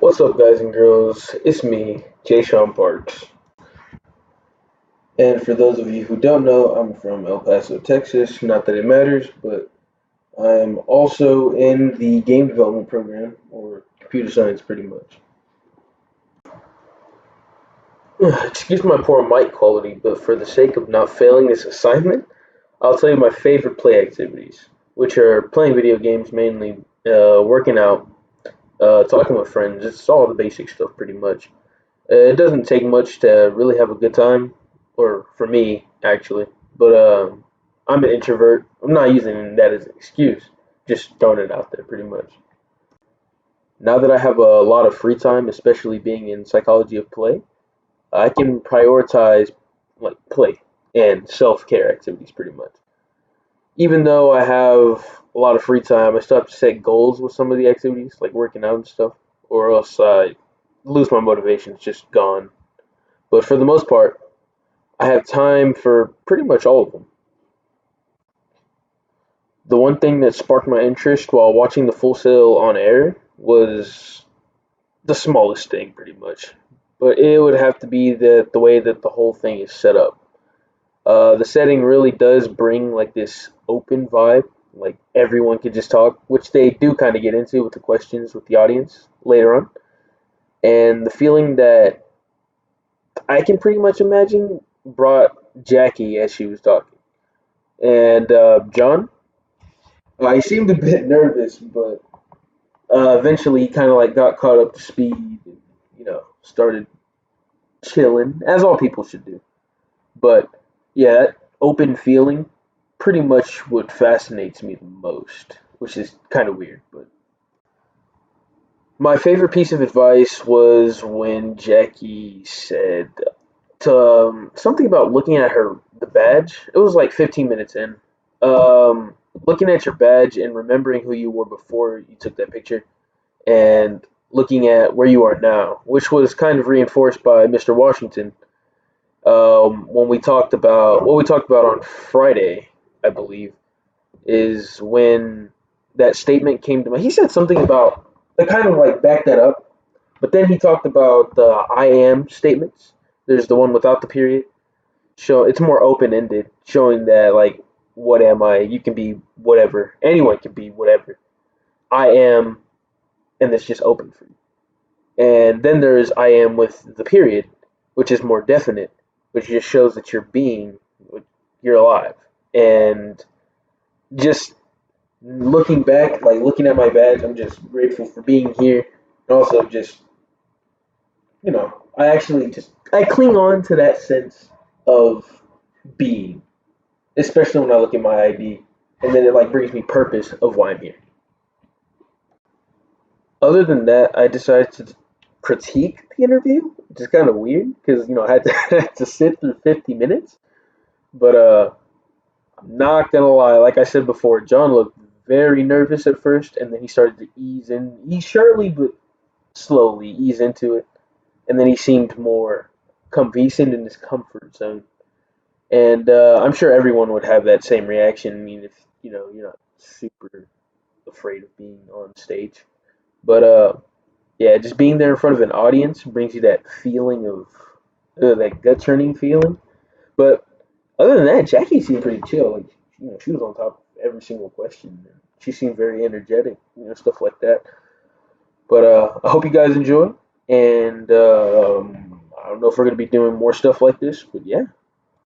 What's up, guys and girls? It's me, Jay Sean Parks. And for those of you who don't know, I'm from El Paso, Texas. Not that it matters, but I'm also in the game development program, or computer science, pretty much. Excuse my poor mic quality, but for the sake of not failing this assignment, I'll tell you my favorite play activities, which are playing video games mainly, working out, talking with friends. It's all the basic stuff, pretty much. It doesn't take much to really have a good time, or for me, actually. But I'm an introvert. I'm not using that as an excuse, just throwing it out there pretty much. Now that I have a lot of free time, especially being in psychology of play, I can prioritize like play and self-care activities pretty much. Even though I have a lot of free time, I still have to set goals with some of the activities, like working out and stuff, or else I lose my motivation. It's just gone. But for the most part, I have time for pretty much all of them. The one thing that sparked my interest while watching the Full Sail on air was the smallest thing, pretty much. But it would have to be the way that the whole thing is set up. The setting really does bring like this open vibe, like everyone can just talk, which they do kind of get into with the questions with the audience later on. And the feeling that I can pretty much imagine brought Jackie as she was talking. And John, he seemed a bit nervous, but eventually he kind of like got caught up to speed and, started chilling, as all people should do. But yeah, that open feeling pretty much what fascinates me the most, which is kind of weird. But my favorite piece of advice was when Jackie said something about looking at the badge. It was like 15 minutes in. Looking at your badge and remembering who you were before you took that picture, and looking at where you are now, which was kind of reinforced by Mr. Washington when we talked about what we talked about on Friday, I believe, is when that statement came to me. He said something about that kind of like backed that up, but then he talked about the I am statements. There's the one without the period. Show it's more open ended, showing that like what am I? You can be whatever. Anyone can be whatever. I am, and it's just open for you. And then there's I am with the period, which is more definite, which just shows that you're being, you're alive. And just looking back, like looking at my badge, I'm just grateful for being here. And also just, I actually just, I cling on to that sense of being, especially when I look at my ID. And then it like brings me purpose of why I'm here. Other than that, I decided to critique the interview, which is kind of weird because I had to had to sit through 50 minutes. But I'm not gonna lie, like I said before, John looked very nervous at first, and then he started to ease in. He surely but slowly ease into it, and then he seemed more complacent in his comfort zone. And I'm sure everyone would have that same reaction. I mean, if you're not super afraid of being on stage, but yeah, just being there in front of an audience brings you that feeling of that gut churning feeling. But other than that, Jackie seemed pretty chill. Like she was on top of every single question. She seemed very energetic, stuff like that. But I hope you guys enjoy, and I don't know if we're gonna be doing more stuff like this, but yeah,